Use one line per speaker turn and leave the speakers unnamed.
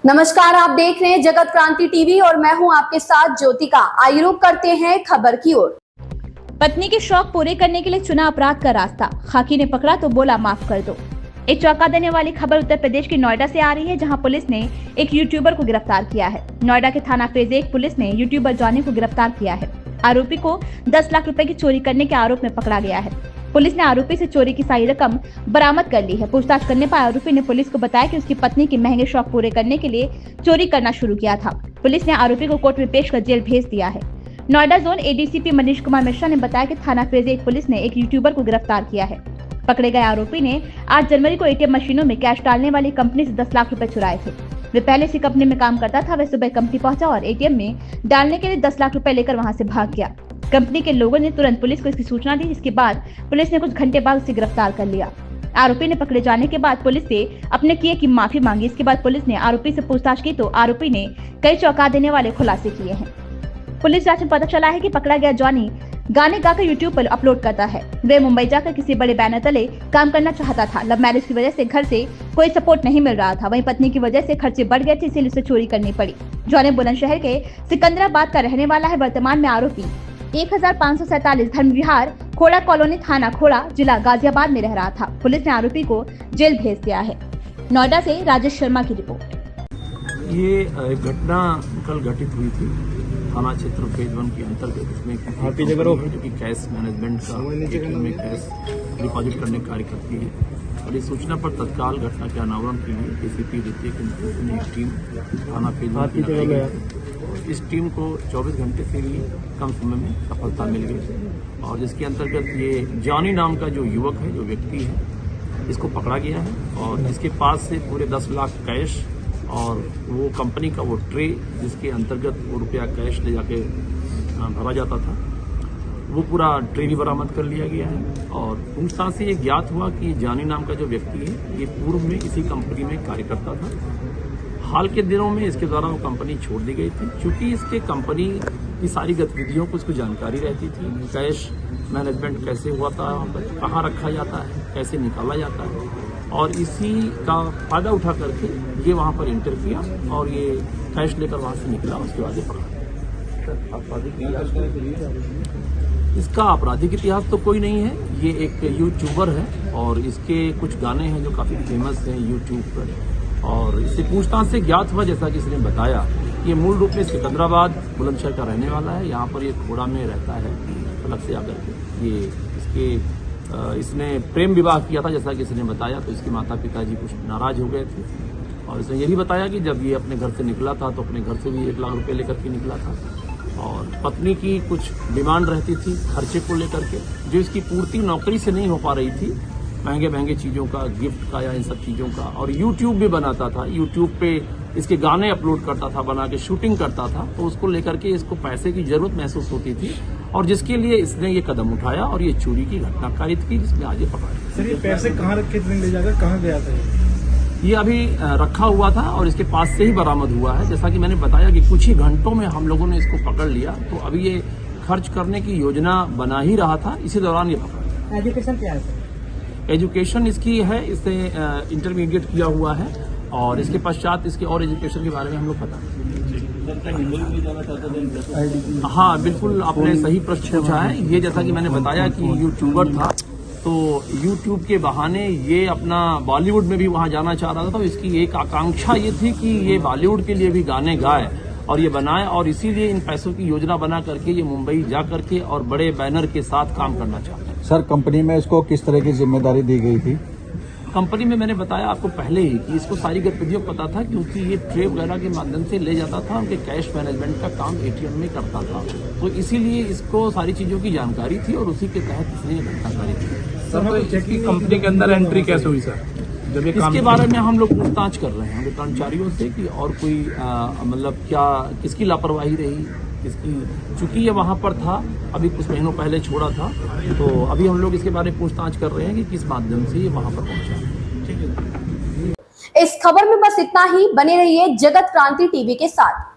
नमस्कार, आप देख रहे हैं जगत क्रांति टीवी और मैं हूं आपके साथ ज्योतिका। आइए रुक करते हैं खबर की ओर।
पत्नी के शौक पूरे करने के लिए चुना अपराध का रास्ता, खाकी ने पकड़ा तो बोला माफ कर दो। एक चौंका देने वाली खबर उत्तर प्रदेश के नोएडा से आ रही है, जहां पुलिस ने एक यूट्यूबर को गिरफ्तार किया है। नोएडा के थाना फेज 1 पुलिस ने यूट्यूबर जॉनी को गिरफ्तार किया है। आरोपी को 10 लाख रुपए की चोरी करने के आरोप में पकड़ा गया है। पुलिस ने आरोपी से चोरी की सारी रकम बरामद कर ली है। पूछताछ करने पर आरोपी ने पुलिस को बताया कि उसकी पत्नी के महंगे शौक पूरे करने के लिए चोरी करना शुरू किया था। पुलिस ने आरोपी को कोर्ट में पेश कर जेल भेज दिया है। नोएडा जोन एडीसीपी मनीष कुमार मिश्रा ने बताया कि थाना फेज 1 पुलिस ने एक यूट्यूबर को गिरफ्तार किया है। पकड़े गए आरोपी ने 8 जनवरी को एटीएम मशीनों में कैश डालने वाली कंपनी से 10 लाख रुपए चुराए थे। वे पहले से कंपनी में काम करता था। वह सुबह कंपनी पहुंचा और एटीएम में डालने के लिए 10 लाख रुपए लेकर वहां से भाग गया। कंपनी के लोगों ने तुरंत पुलिस को इसकी सूचना दी, जिसके बाद पुलिस ने कुछ घंटे बाद उसे गिरफ्तार कर लिया। आरोपी ने पकड़े जाने के बाद पुलिस से अपने किए की माफी मांगी। इसके बाद पुलिस ने आरोपी से पूछताछ की तो आरोपी ने कई चौंका देने वाले खुलासे किए हैं। पुलिस जांच में पता चला है कि पकड़ा गया जॉनी गाने गाकर यूट्यूब पर अपलोड करता है। वे मुंबई जाकर किसी बड़े बैनर तले काम करना चाहता था। लव मैरिज की वजह से घर से कोई सपोर्ट नहीं मिल रहा था। वहीं पत्नी की वजह से खर्चे बढ़ गए थे, इसलिए उसे चोरी करनी पड़ी। जॉनी बुलंदशहर के सिकंदराबाद का रहने वाला है। वर्तमान में आरोपी 1547 धर्म विहार खोड़ा कॉलोनी, थाना खोड़ा, जिला गाजियाबाद में रह रहा था। पुलिस ने आरोपी को जेल भेज दिया है। नोएडा से राजेश शर्मा की रिपोर्ट।
ये घटना कल घटित हुई थी थाना क्षेत्र फेज 1 के अंतर्गत। इसमें जो कि कैश मैनेजमेंट का एटीएम में कैश डिपॉजिट करने का कार्य करती है और इस सूचना पर तत्काल घटना के अनावरण के लिए एसीपी ऋतिक के नेतृत्व में एक टीम थाना फेज 1 इस टीम को 24 घंटे से भी कम समय में सफलता मिल गई और जिसके अंतर्गत ये जॉनी नाम का जो युवक है, जो व्यक्ति है, इसको पकड़ा गया है और इसके पास से पूरे 10 लाख कैश और वो कंपनी का वो ट्रे जिसके अंतर्गत वो रुपया कैश ले जाके भरा जाता था, वो पूरा ट्रे भी बरामद कर लिया गया है। और पूछताछ से ये ज्ञात हुआ कि जॉनी नाम का जो व्यक्ति है, ये पूर्व में इसी कंपनी में कार्य करता था। हाल के दिनों में इसके द्वारा वो कंपनी छोड़ दी गई थी, क्योंकि इसके कंपनी की सारी गतिविधियों को उसको जानकारी रहती थी। कैश मैनेजमेंट कैसे हुआ था, कहाँ रखा जाता है, कैसे निकाला जाता है और इसी का फायदा उठा करके ये वहाँ पर इंटर किया और ये कैश लेकर वहाँ से निकला। उसके बाद ये पकड़ा। इसका आपराधिक इतिहास तो कोई नहीं है। ये एक यूट्यूबर है और इसके कुछ गाने हैं जो काफ़ी फेमस हैं यूट्यूब पर। और इससे पूछताछ से ज्ञात हुआ, जैसा कि इसने बताया, ये मूल रूप में सिकंदराबाद बुलंदशहर का रहने वाला है। यहाँ पर ये खोड़ा में रहता है अलग से आकर के। इसने प्रेम विवाह किया था, जैसा कि इसने बताया, तो इसके माता पिताजी कुछ नाराज हो गए थे और इसने ये भी बताया कि जब ये अपने घर से निकला था तो अपने घर से भी 1 लाख रुपये लेकर के निकला था और पत्नी की कुछ डिमांड रहती थी खर्चे को लेकर के, जो इसकी पूर्ति नौकरी से नहीं हो पा रही थी, महंगे चीज़ों का, गिफ्ट का या इन सब चीज़ों का। और यूट्यूब भी बनाता था, यूट्यूब पे इसके गाने अपलोड करता था, बना के शूटिंग करता था, तो उसको लेकर के इसको पैसे की जरूरत महसूस होती थी और जिसके लिए इसने ये कदम उठाया और ये चोरी की घटना कारित की, जिसमें आज ये पकड़ा।
सर, ये पैसे कहाँ रखे थे, ले जाकर कहाँ गया था?
ये अभी रखा हुआ था और इसके पास से ही बरामद हुआ है। जैसा कि मैंने बताया कि कुछ ही घंटों में हम लोगों ने इसको पकड़ लिया, तो अभी ये खर्च करने की योजना बना ही रहा था, इसी दौरान ये पकड़ा।
एजुकेशन क्या है?
एजुकेशन इसकी है, इसने इंटरमीडिएट किया हुआ है और इसके पश्चात इसके और एजुकेशन के बारे में हम लोग पता। हाँ, बिल्कुल आपने सही प्रश्न पूछा है। ये जैसा कि मैंने बताया कि यूट्यूबर था, तो यूट्यूब के बहाने ये अपना बॉलीवुड में भी वहाँ जाना चाह रहा था। तो इसकी एक आकांक्षा ये थी कि ये बॉलीवुड के लिए भी गाने गाए और ये बनाए और इसीलिए इन पैसों की योजना बना करके ये मुंबई जा करके और बड़े बैनर के साथ काम करना चाहता है।
सर, कंपनी में इसको किस तरह की जिम्मेदारी दी गई थी?
कंपनी में मैंने बताया आपको पहले ही कि इसको सारी गतिविधियों पता था, क्योंकि ये ट्रे वगैरह के माध्यम से ले जाता था, उनके कैश मैनेजमेंट का काम एटीएम में करता था, तो इसीलिए इसको सारी चीज़ों की जानकारी थी और उसी के तहत इसने ये घटना करी थी।
सर, तो इसकी कंपनी के अंदर एंट्री कैसे हुई सर?
जब इसके बारे में हम लोग पूछताछ कर रहे हैं हमारे कर्मचारियों से कि और कोई मतलब क्या किसकी लापरवाही रही, इसकी, चूंकि ये वहाँ पर था, अभी कुछ महीनों पहले छोड़ा था, तो अभी हम लोग इसके बारे में पूछताछ कर रहे हैं कि किस माध्यम से ये वहाँ पर पहुँचा। ठीक है।
इस खबर में बस इतना ही। बने रहिए जगत क्रांति टीवी के साथ।